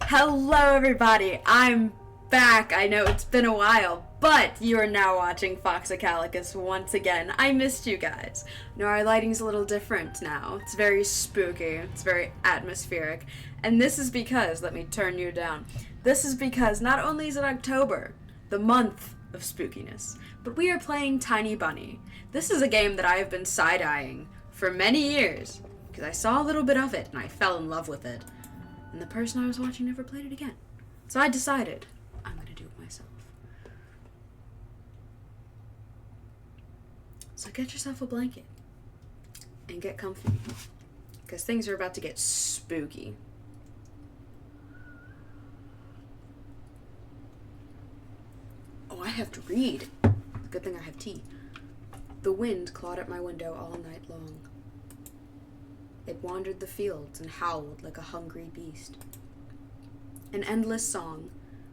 Hello everybody, I'm back. I know it's been a while, but you are now watching Foxicalicus once again. I missed you guys. No, our lighting's a little different now. It's very spooky, it's very atmospheric, and this is because, let me turn you down, this is because not only is it October, the month of spookiness, but we are playing Tiny Bunny. This is a game that I have been side-eyeing for many years, because I saw a little bit of it and I fell in love with it. And the person I was watching never played it again. So I decided, I'm going to do it myself. So get yourself a blanket and get comfy, because things are about to get spooky. Oh, I have to read. Good thing I have tea. The wind clawed at my window all night long. It wandered the fields and howled like a hungry beast. An endless song,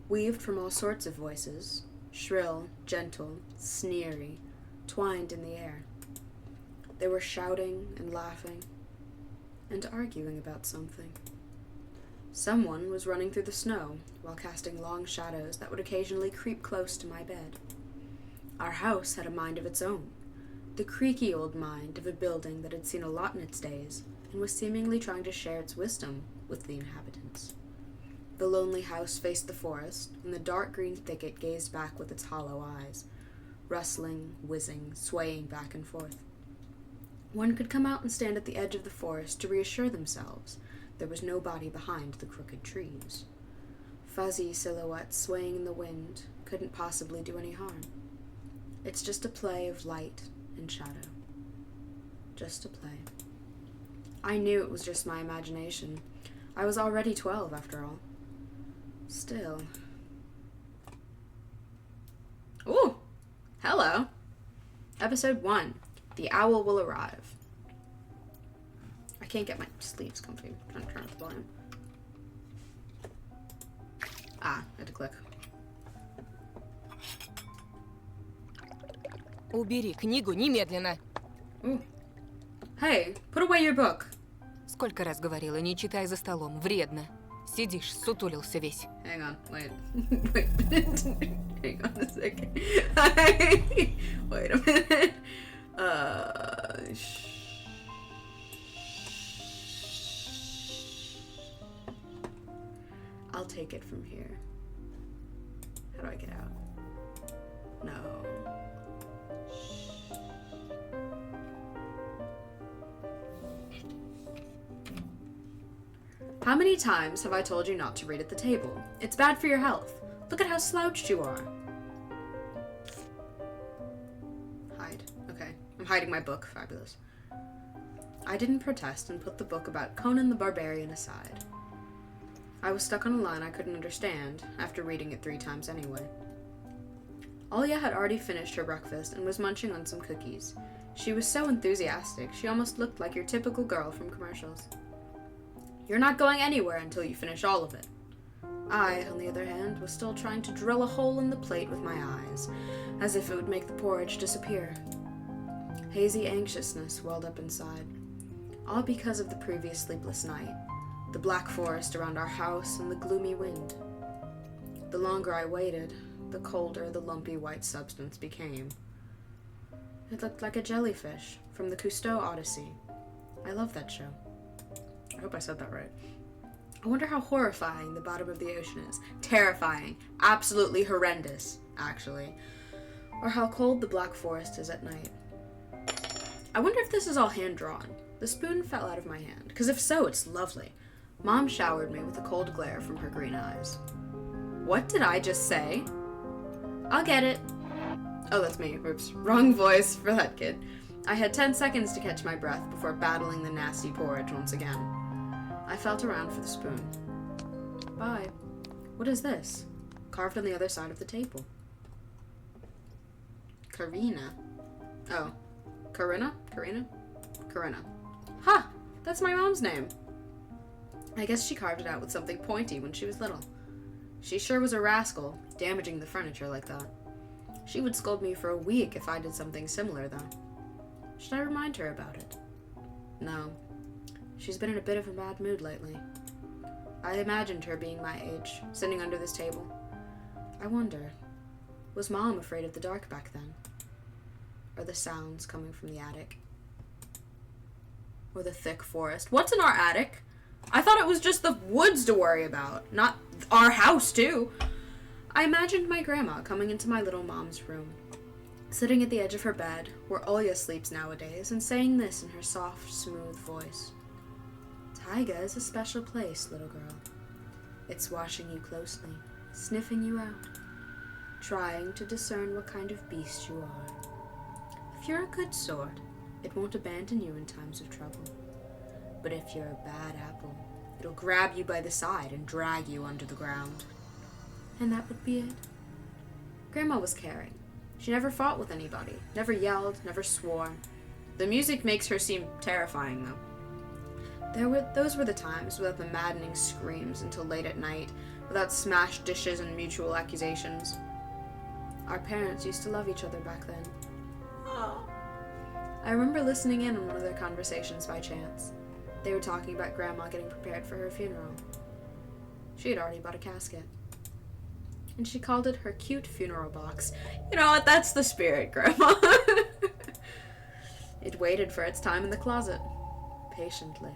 weaved from all sorts of voices, shrill, gentle, sneery, twined in the air. They were shouting and laughing and arguing about something. Someone was running through the snow while casting long shadows that would occasionally creep close to my bed. Our house had a mind of its own, the creaky old mind of a building that had seen a lot in its days, and was seemingly trying to share its wisdom with the inhabitants. The lonely house faced the forest, and the dark green thicket gazed back with its hollow eyes, rustling, whizzing, swaying back and forth. One could come out and stand at the edge of the forest to reassure themselves there was nobody behind the crooked trees. Fuzzy silhouettes swaying in the wind couldn't possibly do any harm. It's just a play of light and shadow. Just a play. I knew it was just my imagination. I was already 12, after all. Still. Ooh! Hello! Episode 1. The Owl Will Arrive. I can't get my sleeves comfy. I'm trying to turn up the volume. I had to click. Убери книгу немедленно. Ooh. Hey, put away your book. Сколько раз говорила, не читай за столом, вредно. Сидишь, сутулился весь. Hang on, wait. Wait. Hang on a second. Wait a minute. I'll take it from here. How do I get out? No. How many times have I told you not to read at the table? It's bad for your health. Look at how slouched you are. Hide. Okay. I'm hiding my book. Fabulous. I didn't protest and put the book about Conan the Barbarian aside. I was stuck on a line I couldn't understand after reading it 3 times anyway. Alia had already finished her breakfast and was munching on some cookies. She was so enthusiastic, she almost looked like your typical girl from commercials. You're not going anywhere until you finish all of it. I, on the other hand, was still trying to drill a hole in the plate with my eyes, as if it would make the porridge disappear. Hazy anxiousness welled up inside, all because of the previous sleepless night, the black forest around our house, and the gloomy wind. The longer I waited, the colder the lumpy white substance became. It looked like a jellyfish from the Cousteau Odyssey. I love that show. I hope I said that right. I wonder how horrifying the bottom of the ocean is. Terrifying. Absolutely horrendous, actually. Or how cold the black forest is at night. I wonder if this is all hand-drawn. The spoon fell out of my hand, because if so, it's lovely. Mom showered me with a cold glare from her green eyes. What did I just say? I'll get it. Oh, that's me. Oops. Wrong voice for that kid. I had 10 seconds to catch my breath before battling the nasty porridge once again. I felt around for the spoon. Bye. What is this? Carved on the other side of the table. Karina. Oh. Karina? Karina? Karina. Ha! That's my mom's name. I guess she carved it out with something pointy when she was little. She sure was a rascal, damaging the furniture like that. She would scold me for a week if I did something similar, though. Should I remind her about it? No. She's been in a bit of a bad mood lately. I imagined her being my age, sitting under this table. I wonder, was Mom afraid of the dark back then? Or the sounds coming from the attic? Or the thick forest? What's in our attic? I thought it was just the woods to worry about, not our house, too. I imagined my grandma coming into my little mom's room, sitting at the edge of her bed, where Olya sleeps nowadays, and saying this in her soft, smooth voice. Taiga is a special place, little girl. It's watching you closely, sniffing you out, trying to discern what kind of beast you are. If you're a good sort, it won't abandon you in times of trouble. But if you're a bad apple, it'll grab you by the side and drag you under the ground. And that would be it. Grandma was caring. She never fought with anybody, never yelled, never swore. The music makes her seem terrifying, though. Those were the times without the maddening screams until late at night, without smashed dishes and mutual accusations. Our parents used to love each other back then. I remember listening in on one of their conversations by chance. They were talking about Grandma getting prepared for her funeral. She had already bought a casket. And she called it her cute funeral box. You know what? That's the spirit, Grandma. It waited for its time in the closet, patiently.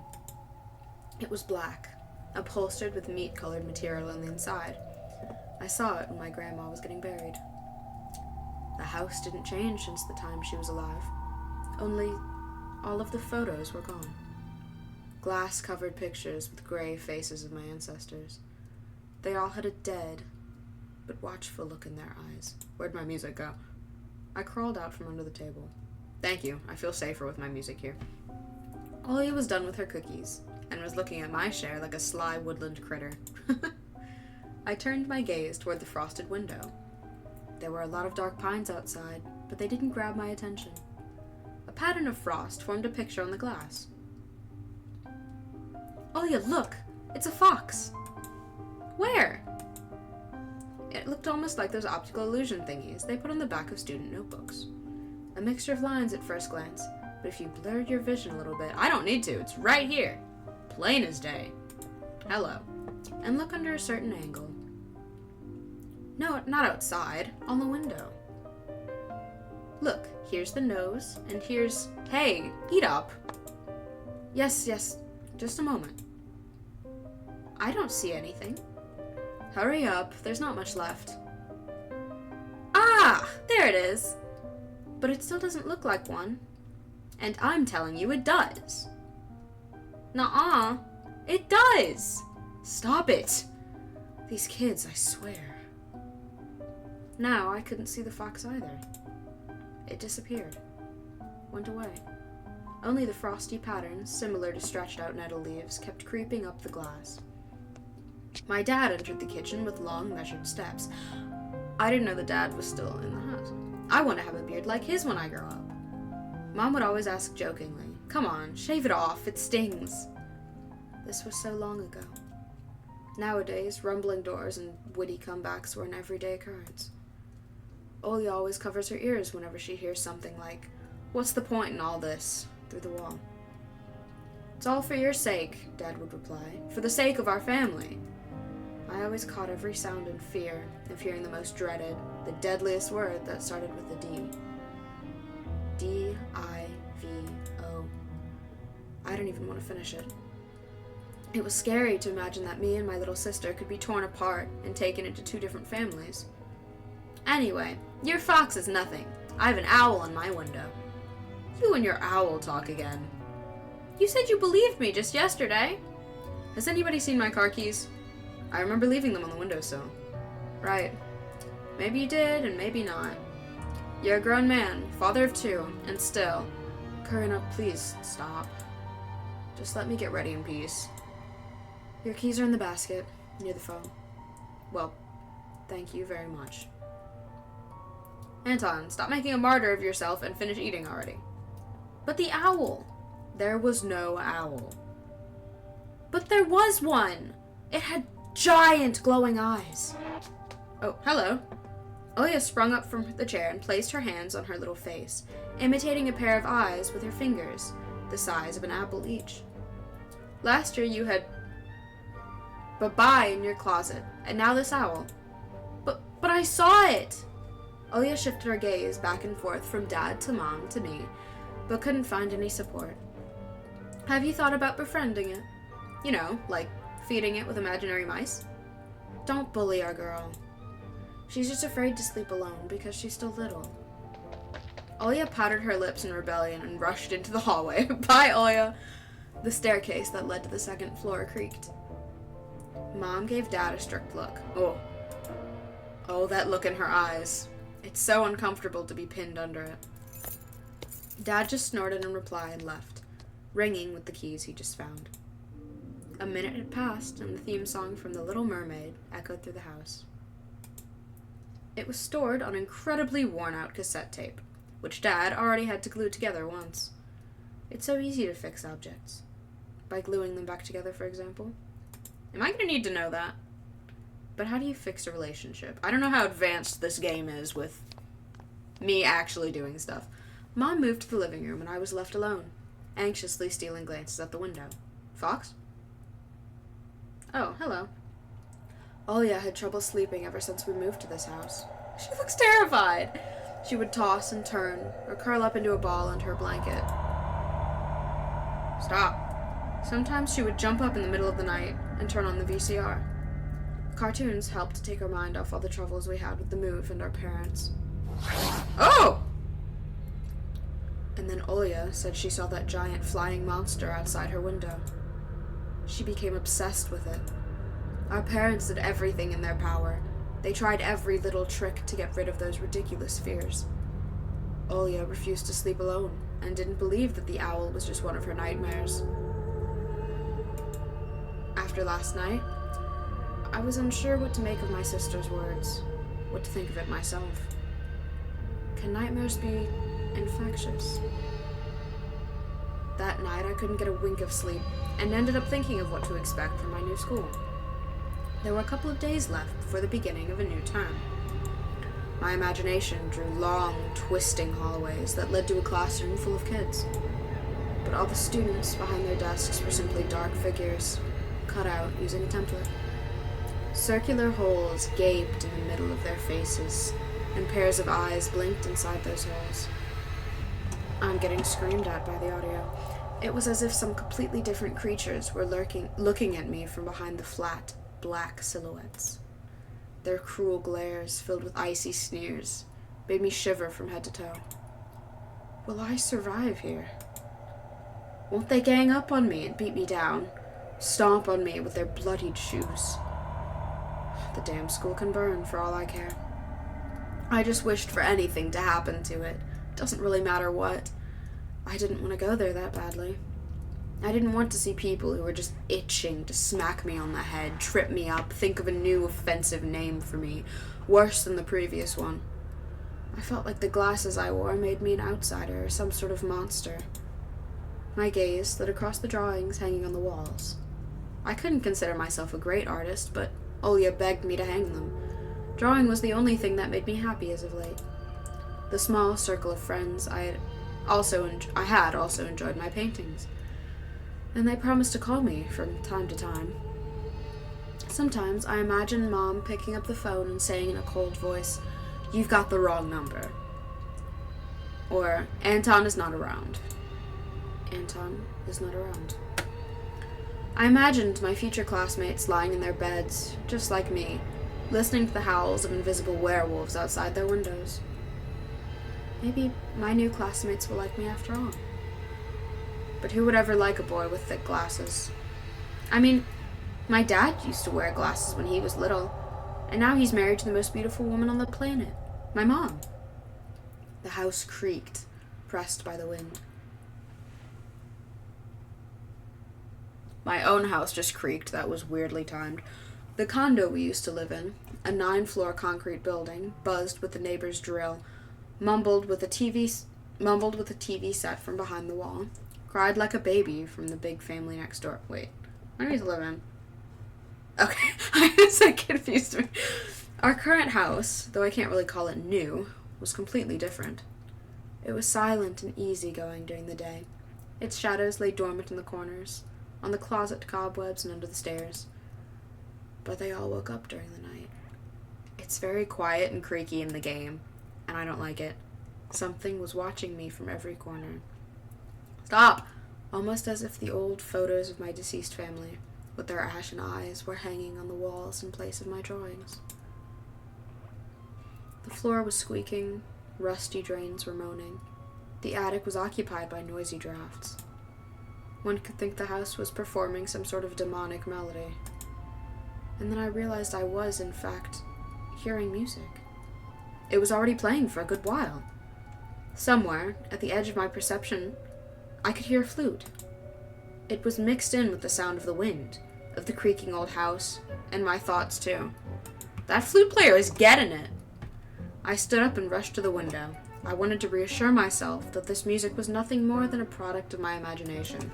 It was black, upholstered with meat-colored material on the inside. I saw it when my grandma was getting buried. The house didn't change since the time she was alive. Only all of the photos were gone. Glass-covered pictures with gray faces of my ancestors. They all had a dead, but watchful look in their eyes. Where'd my music go? I crawled out from under the table. Thank you. I feel safer with my music here. Olya was done with her cookies, and was looking at my share like a sly woodland critter. I turned my gaze toward the frosted window. There were a lot of dark pines outside, but they didn't grab my attention. A pattern of frost formed a picture on the glass. Olya, look! It's a fox! Where? It looked almost like those optical illusion thingies they put on the back of student notebooks. A mixture of lines at first glance, but if you blurred your vision a little bit, I don't need to, it's right here. Plain as day. Hello. And look under a certain angle. No, not outside, on the window. Look, here's the nose, and here's... Hey, eat up. Yes, just a moment. I don't see anything. Hurry up, there's not much left. Ah, there it is. But it still doesn't look like one. And I'm telling you it does. Nuh-uh, it does. Stop it. These kids, I swear. Now I couldn't see the fox either. It disappeared. Went away. Only the frosty patterns, similar to stretched out nettle leaves, kept creeping up the glass. My dad entered the kitchen with long, measured steps. I didn't know the dad was still in the house. I want to have a beard like his when I grow up. Mom would always ask jokingly, "Come on, shave it off, it stings." This was so long ago. Nowadays, rumbling doors and witty comebacks were an everyday occurrence. Olya always covers her ears whenever she hears something like, "What's the point in all this?" through the wall. "It's all for your sake," Dad would reply. "For the sake of our family." I always caught every sound in fear of hearing the most dreaded, the deadliest word that started with a D. D-I-V-O. I didn't even want to finish it. It was scary to imagine that me and my little sister could be torn apart and taken into two different families. Anyway, your fox is nothing. I have an owl in my window. You and your owl talk again. You said you believed me just yesterday. Has anybody seen my car keys? I remember leaving them on the windowsill. Right. Maybe you did, and maybe not. You're a grown man, father of two, and still... Karina, please stop. Just let me get ready in peace. Your keys are in the basket, near the phone. Well, thank you very much. Anton, stop making a martyr of yourself and finish eating already. But the owl! There was no owl. But there was one! It had giant glowing eyes. Oh, hello. Olya sprung up from the chair and placed her hands on her little face, imitating a pair of eyes with her fingers, the size of an apple each. Last year you had... Bye-bye in your closet. And now this owl. But I saw it! Olya shifted her gaze back and forth from Dad to Mom to me, but couldn't find any support. Have you thought about befriending it? You know, like feeding it with imaginary mice? Don't bully our girl. She's just afraid to sleep alone because she's still little. Olya powdered her lips in rebellion and rushed into the hallway. Bye, Olya! The staircase that led to the second floor creaked. Mom gave Dad a strict look. Oh, that look in her eyes. It's so uncomfortable to be pinned under it. Dad just snorted in reply and left, ringing with the keys he just found. A minute had passed, and the theme song from The Little Mermaid echoed through the house. It was stored on incredibly worn-out cassette tape, which Dad already had to glue together once. It's so easy to fix objects. By gluing them back together, for example. Am I going to need to know that? But how do you fix a relationship? I don't know how advanced this game is with me actually doing stuff. Mom moved to the living room, and I was left alone, anxiously stealing glances at the window. Fox? Oh, hello. Olya had trouble sleeping ever since we moved to this house. She looks terrified. She would toss and turn, or curl up into a ball under her blanket. Stop. Sometimes she would jump up in the middle of the night and turn on the VCR. Cartoons helped to take her mind off all the troubles we had with the move and our parents. Oh! And then Olya said she saw that giant flying monster outside her window. She became obsessed with it. Our parents did everything in their power. They tried every little trick to get rid of those ridiculous fears. Olya refused to sleep alone and didn't believe that the owl was just one of her nightmares. After last night, I was unsure what to make of my sister's words, what to think of it myself. Can nightmares be infectious? That night I couldn't get a wink of sleep and ended up thinking of what to expect from my new school. There were a couple of days left before the beginning of a new term. My imagination drew long, twisting hallways that led to a classroom full of kids. But all the students behind their desks were simply dark figures, cut out using a template. Circular holes gaped in the middle of their faces, and pairs of eyes blinked inside those holes. I'm getting screamed at by the audio. It was as if some completely different creatures were looking at me from behind the flat, black silhouettes. Their cruel glares, filled with icy sneers, made me shiver from head to toe. Will I survive here? Won't they gang up on me and beat me down, stomp on me with their bloodied shoes? The damn school can burn for all I care. I just wished for anything to happen to it. Doesn't really matter what. I didn't want to go there that badly. I didn't want to see people who were just itching to smack me on the head, trip me up, think of a new offensive name for me, worse than the previous one. I felt like the glasses I wore made me an outsider or some sort of monster. My gaze slid across the drawings hanging on the walls. I couldn't consider myself a great artist, but Olya begged me to hang them. Drawing was the only thing that made me happy as of late. The small circle of friends I had also enjoyed my paintings, and they promised to call me from time to time. Sometimes I imagine Mom picking up the phone and saying in a cold voice, "You've got the wrong number." Or, "Anton is not around." Anton is not around. I imagined my future classmates lying in their beds, just like me, listening to the howls of invisible werewolves outside their windows. Maybe my new classmates will like me after all. But who would ever like a boy with thick glasses? I mean, my dad used to wear glasses when he was little, and now he's married to the most beautiful woman on the planet, my mom. The house creaked, pressed by the wind. My own house just creaked. That was weirdly timed. The condo we used to live in, a 9-floor concrete building, buzzed with the neighbor's drill, mumbled with a TV set from behind the wall, cried like a baby from the big family next door. Wait, where do we live in? Okay, I was like confused. Our current house, though I can't really call it new, was completely different. It was silent and easygoing during the day. Its shadows lay dormant in the corners, on the closet cobwebs and under the stairs. but they all woke up during the night. It's very quiet and creaky in the game, and I don't like it. Something was watching me from every corner. Stop! Almost as if the old photos of my deceased family, with their ashen eyes, were hanging on the walls in place of my drawings. The floor was squeaking, rusty drains were moaning. The attic was occupied by noisy drafts. One could think the house was performing some sort of demonic melody. And then I realized I was, in fact, hearing music. It was already playing for a good while. Somewhere, at the edge of my perception, I could hear a flute. It was mixed in with the sound of the wind, of the creaking old house, and my thoughts too. That flute player is getting it. I stood up and rushed to the window. I wanted to reassure myself that this music was nothing more than a product of my imagination.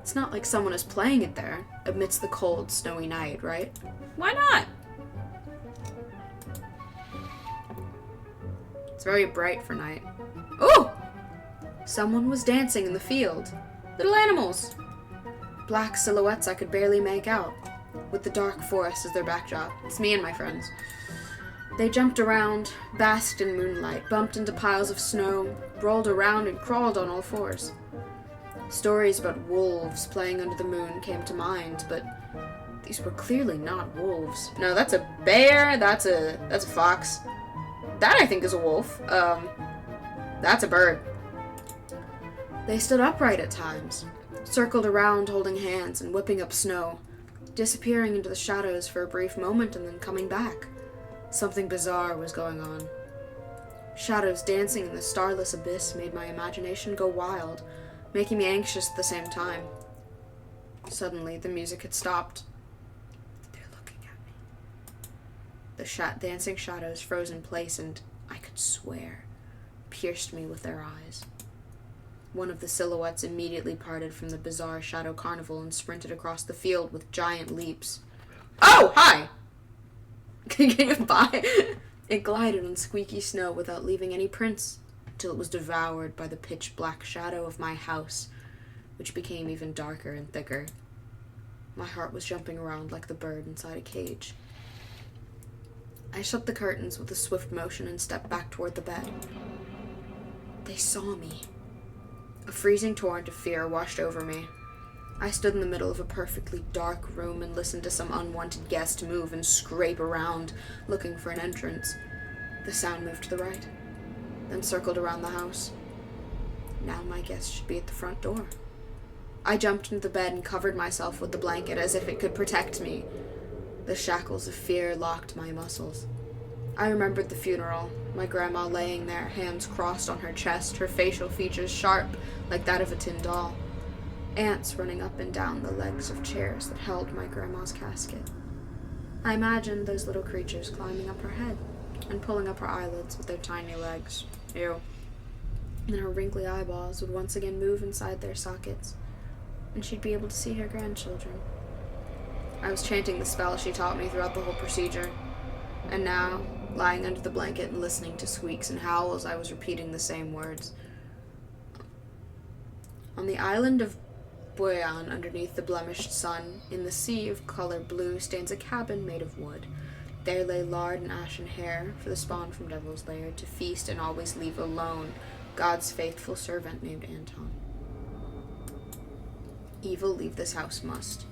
It's not like someone is playing it there, amidst the cold, snowy night, right? Why not? It's very bright for night. Oh! Someone was dancing in the field. Little animals. Black silhouettes I could barely make out, with the dark forest as their backdrop. It's me and my friends. They jumped around, basked in moonlight, bumped into piles of snow, rolled around and crawled on all fours. Stories about wolves playing under the moon came to mind, but these were clearly not wolves. No, that's a bear, that's a fox. That, I think, is a wolf. That's a bird. They stood upright at times, circled around holding hands and whipping up snow, disappearing into the shadows for a brief moment and then coming back. Something bizarre was going on. Shadows dancing in the starless abyss made my imagination go wild, making me anxious at the same time. Suddenly, the music had stopped. They're looking at me. The dancing shadows froze in place and, I could swear, pierced me with their eyes. One of the silhouettes immediately parted from the bizarre shadow carnival and sprinted across the field with giant leaps. Oh, hi! Can you buy? It glided on squeaky snow without leaving any prints until it was devoured by the pitch-black shadow of my house, which became even darker and thicker. My heart was jumping around like the bird inside a cage. I shut the curtains with a swift motion and stepped back toward the bed. They saw me. A freezing torrent of fear washed over me. I stood in the middle of a perfectly dark room and listened to some unwanted guest move and scrape around, looking for an entrance. The sound moved to the right, then circled around the house. Now my guest should be at the front door. I jumped into the bed and covered myself with the blanket as if it could protect me. The shackles of fear locked my muscles. I remembered the funeral, my grandma laying there, hands crossed on her chest, her facial features sharp like that of a tin doll. Ants running up and down the legs of chairs that held my grandma's casket. I imagined those little creatures climbing up her head and pulling up her eyelids with their tiny legs. Ew. And her wrinkly eyeballs would once again move inside their sockets, and she'd be able to see her grandchildren. I was chanting the spell she taught me throughout the whole procedure, and now, lying under the blanket and listening to squeaks and howls, I was repeating the same words. On the island of Boyan, underneath the blemished sun, in the sea of color blue, stands a cabin made of wood. There lay lard and ashen hair for the spawn from Devil's Lair, to feast and always leave alone God's faithful servant named Anton. Evil leave this house must.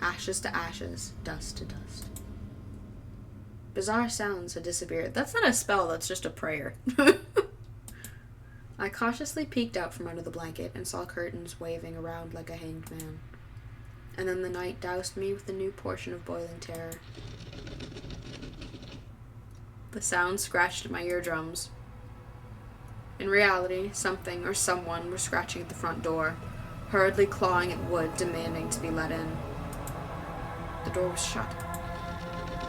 Ashes to ashes, dust to dust. Bizarre sounds had disappeared. That's not a spell, that's just a prayer. I cautiously peeked out from under the blanket and saw curtains waving around like a hanged man. And then the night doused me with a new portion of boiling terror. The sound scratched at my eardrums. In reality, something or someone was scratching at the front door, hurriedly clawing at wood, demanding to be let in. The door was shut.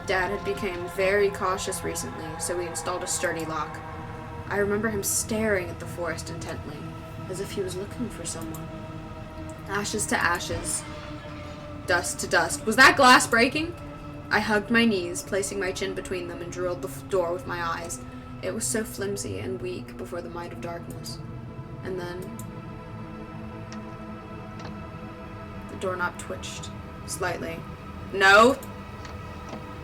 Dad had become very cautious recently, so we installed a sturdy lock. I remember him staring at the forest intently, as if he was looking for someone. Ashes to ashes, dust to dust. Was that glass breaking? I hugged my knees, placing my chin between them, and drilled the door with my eyes. It was so flimsy and weak before the might of darkness. And then the doorknob twitched slightly. No!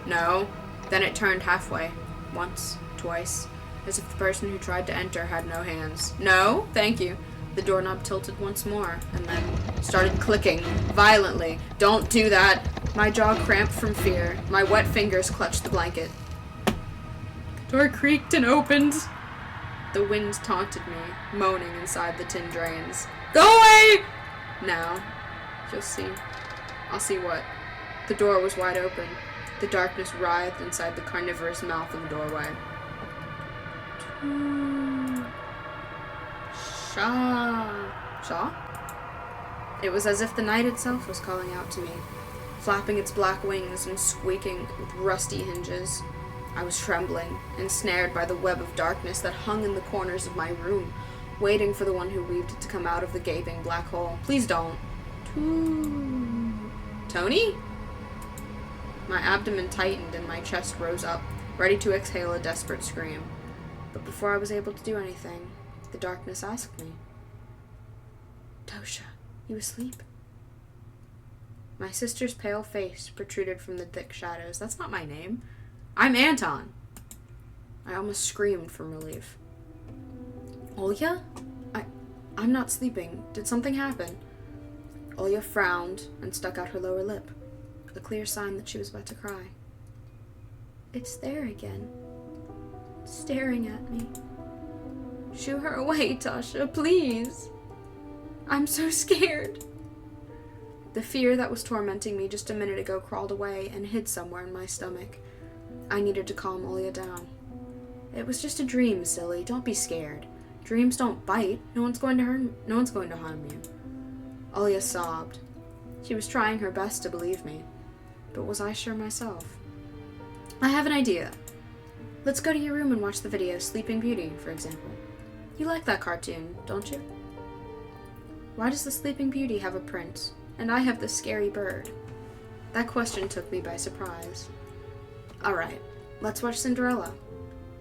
No. Then it turned halfway. Once, twice, as if the person who tried to enter had no hands. No, thank you. The doorknob tilted once more, and then started clicking violently. Don't do that. My jaw cramped from fear. My wet fingers clutched the blanket. The door creaked and opened. The wind taunted me, moaning inside the tin drains. Go away! Now, you'll see. I'll see what. The door was wide open. The darkness writhed inside the carnivorous mouth of the doorway. Shaw? It was as if the night itself was calling out to me, flapping its black wings and squeaking with rusty hinges. I was trembling, ensnared by the web of darkness that hung in the corners of my room, waiting for the one who weaved it to come out of the gaping black hole. Please don't. Tony? My abdomen tightened and my chest rose up, ready to exhale a desperate scream. But before I was able to do anything, the darkness asked me, Tosha, you asleep? My sister's pale face protruded from the thick shadows. That's not my name. I'm Anton. I almost screamed from relief. Olya? I'm not sleeping. Did something happen? Olya frowned and stuck out her lower lip, a clear sign that she was about to cry. It's there again, staring at me. Shoo her away, Tasha, please. I'm so scared. The fear that was tormenting me just a minute ago crawled away and hid somewhere in my stomach. I needed to calm Olya down. It was just a dream, silly. Don't be scared. Dreams don't bite. No one's going to harm you. Olya sobbed. She was trying her best to believe me, but was I sure myself? I have an idea. Let's go to your room and watch the video Sleeping Beauty, for example. You like that cartoon, don't you? Why does the Sleeping Beauty have a prince, and I have this scary bird? That question took me by surprise. Alright, let's watch Cinderella.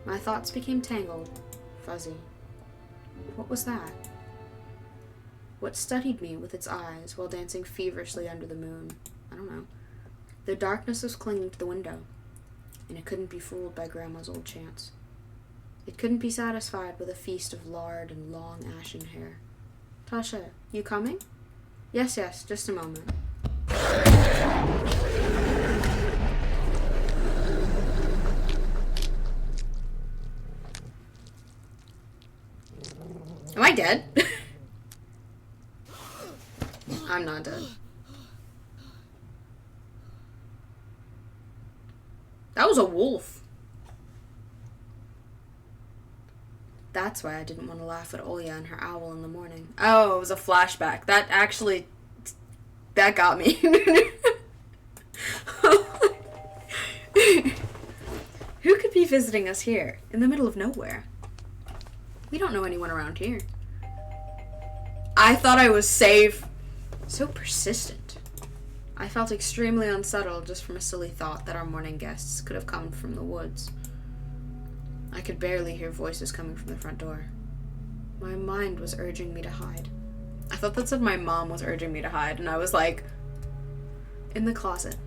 My thoughts became tangled, fuzzy. What was that? What studied me with its eyes while dancing feverishly under the moon? I don't know. The darkness was clinging to the window, and it couldn't be fooled by Grandma's old chants. It couldn't be satisfied with a feast of lard and long ashen hair. Tasha, you coming? Yes, just a moment. Am I dead? I'm not dead. That was a wolf. That's why I didn't want to laugh at Olya and her owl in the morning. Oh, it was a flashback. That got me. Who could be visiting us here, in the middle of nowhere? We don't know anyone around here. I thought I was safe. So persistent. I felt extremely unsettled just from a silly thought that our morning guests could have come from the woods. I could barely hear voices coming from the front door. My mind was urging me to hide. I thought that said my mom was urging me to hide, and I was like, in the closet,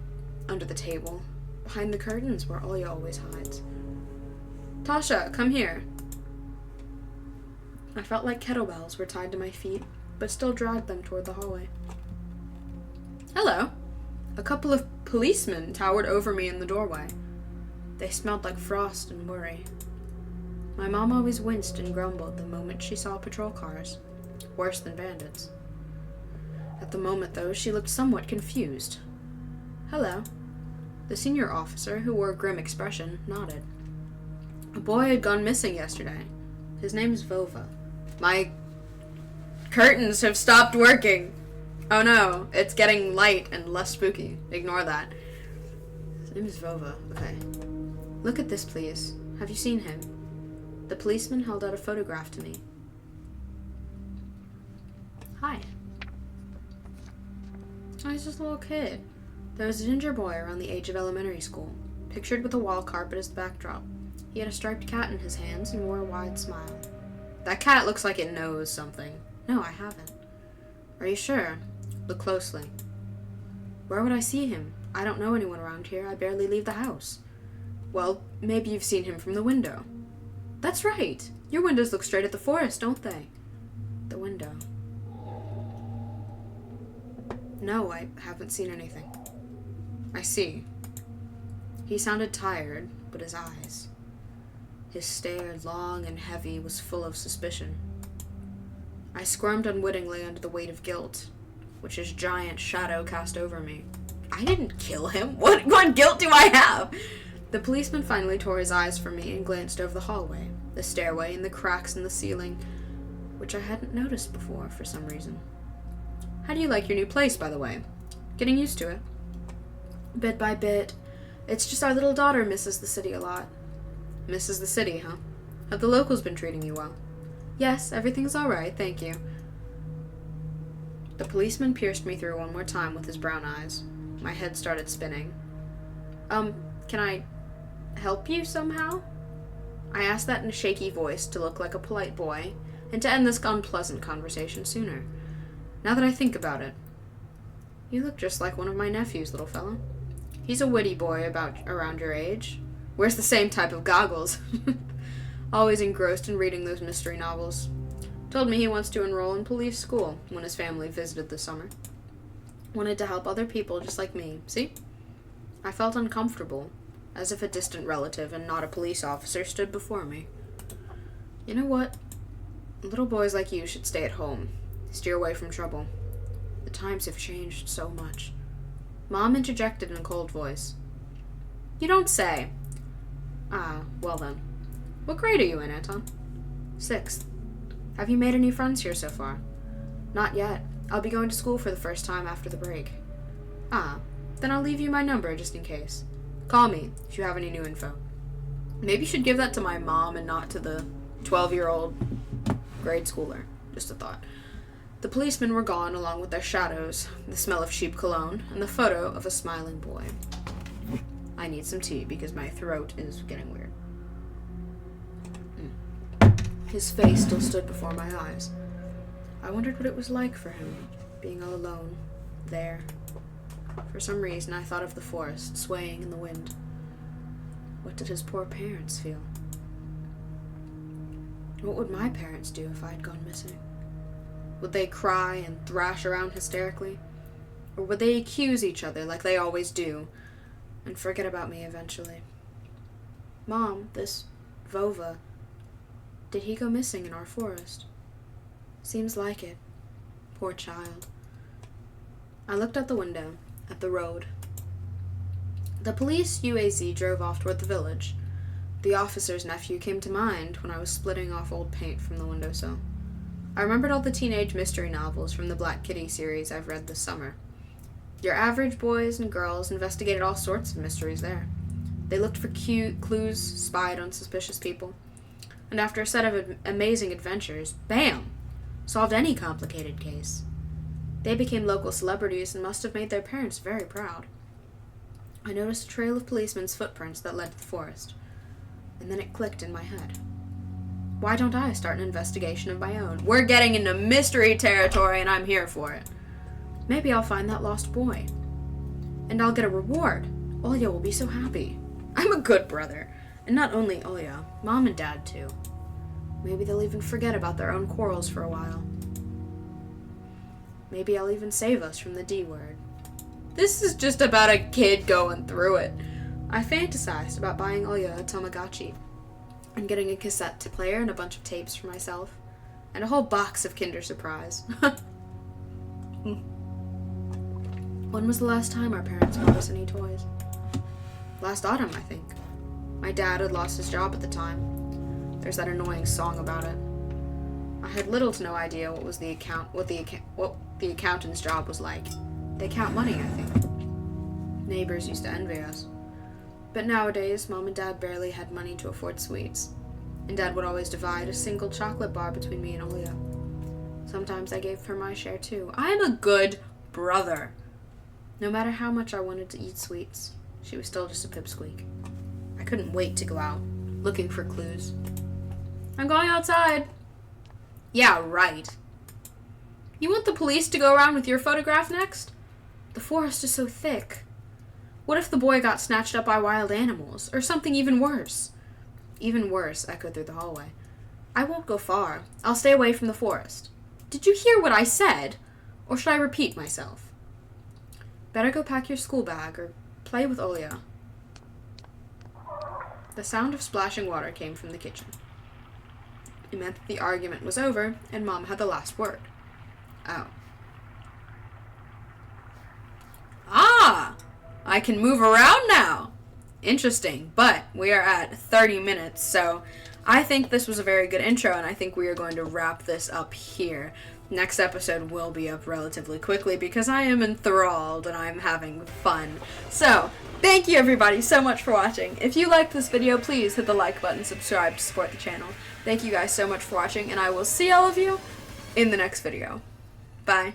under the table, behind the curtains where Olya always hides. Tasha, come here. I felt like kettlebells were tied to my feet, but still dragged them toward the hallway. Hello. A couple of policemen towered over me in the doorway. They smelled like frost and worry. My mom always winced and grumbled the moment she saw patrol cars, worse than bandits. At the moment, though, she looked somewhat confused. Hello. The senior officer, who wore a grim expression, nodded. A boy had gone missing yesterday. His name's Vova. My curtains have stopped working. Oh no, it's getting light and less spooky. Ignore that. His name is Vova. Okay. Look at this, please. Have you seen him? The policeman held out a photograph to me. Hi. Oh, he's just a little kid. There was a ginger boy around the age of elementary school, pictured with a wall carpet as the backdrop. He had a striped cat in his hands and wore a wide smile. That cat looks like it knows something. No, I haven't. Are you sure? Look closely. Where would I see him? I don't know anyone around here. I barely leave the house. Well, maybe you've seen him from the window. That's right. Your windows look straight at the forest, don't they? The window. No, I haven't seen anything. I see. He sounded tired, but his stare, long and heavy, was full of suspicion. I squirmed unwittingly under the weight of guilt, which his giant shadow cast over me. I didn't kill him. What guilt do I have? The policeman finally tore his eyes from me and glanced over the hallway, the stairway, and the cracks in the ceiling, which I hadn't noticed before for some reason. How do you like your new place, by the way? Getting used to it? Bit by bit. It's just our little daughter misses the city a lot. Misses the city, huh? Have the locals been treating you well? Yes, everything's all right, thank you. The policeman pierced me through one more time with his brown eyes. My head started spinning. Can I help you somehow? I asked that in a shaky voice to look like a polite boy and to end this unpleasant conversation sooner. Now that I think about it, you look just like one of my nephews, little fellow. He's a witty boy around your age. Wears the same type of goggles. Always engrossed in reading those mystery novels. Told me he wants to enroll in police school when his family visited this summer. Wanted to help other people just like me. See? I felt uncomfortable, as if a distant relative and not a police officer stood before me. You know what? Little boys like you should stay at home. Steer away from trouble. The times have changed so much. Mom interjected in a cold voice. You don't say. Ah, well then. What grade are you in, Anton? 6th. Have you made any friends here so far? Not yet. I'll be going to school for the first time after the break. Ah, then I'll leave you my number just in case. Call me if you have any new info. Maybe you should give that to my mom and not to the 12-year-old grade schooler. Just a thought. The policemen were gone along with their shadows, the smell of sheep cologne, and the photo of a smiling boy. I need some tea because my throat is getting weird. His face still stood before my eyes. I wondered what it was like for him, being all alone, there. For some reason, I thought of the forest, swaying in the wind. What did his poor parents feel? What would my parents do if I had gone missing? Would they cry and thrash around hysterically? Or would they accuse each other like they always do, and forget about me eventually? Mom, this Vova, did he go missing in our forest? Seems like it. Poor child. I looked out the window, at the road. The police UAZ drove off toward the village. The officer's nephew came to mind when I was splitting off old paint from the windowsill. I remembered all the teenage mystery novels from the Black Kitty series I've read this summer. Your average boys and girls investigated all sorts of mysteries there. They looked for clues, spied on suspicious people, and after a set of amazing adventures, bam! Solved any complicated case. They became local celebrities and must have made their parents very proud. I noticed a trail of policemen's footprints that led to the forest, and then it clicked in my head. Why don't I start an investigation of my own? We're getting into mystery territory and I'm here for it. Maybe I'll find that lost boy. And I'll get a reward. Olya will be so happy. I'm a good brother. And not only Olya, Mom and Dad too. Maybe they'll even forget about their own quarrels for a while. Maybe I'll even save us from the D word. This is just about a kid going through it. I fantasized about buying Olya a Tamagotchi and getting a cassette player and a bunch of tapes for myself, and a whole box of Kinder Surprise. When was the last time our parents bought us any toys? Last autumn, I think. My dad had lost his job at the time. There's that annoying song about it. I had little to no idea what the accountant's job was like. They count money, I think. Neighbors used to envy us. But nowadays, Mom and Dad barely had money to afford sweets, and Dad would always divide a single chocolate bar between me and Olya. Sometimes I gave her my share too. I am a good brother. No matter how much I wanted to eat sweets, she was still just a pipsqueak. I couldn't wait to go out, looking for clues. I'm going outside. Yeah, right. You want the police to go around with your photograph next? The forest is so thick. What if the boy got snatched up by wild animals? Or something even worse? Even worse echoed through the hallway. I won't go far. I'll stay away from the forest. Did you hear what I said? Or should I repeat myself? Better go pack your school bag or play with Olia. The sound of splashing water came from the kitchen. It meant that the argument was over and Mom had the last word. Oh. Ah! I can move around now! Interesting, but we are at 30 minutes, so I think this was a very good intro, and I think we are going to wrap this up here. Next episode will be up relatively quickly because I am enthralled and I'm having fun. So, thank you everybody so much for watching. If you liked this video, please hit the like button, subscribe to support the channel. Thank you guys so much for watching, and I will see all of you in the next video. Bye.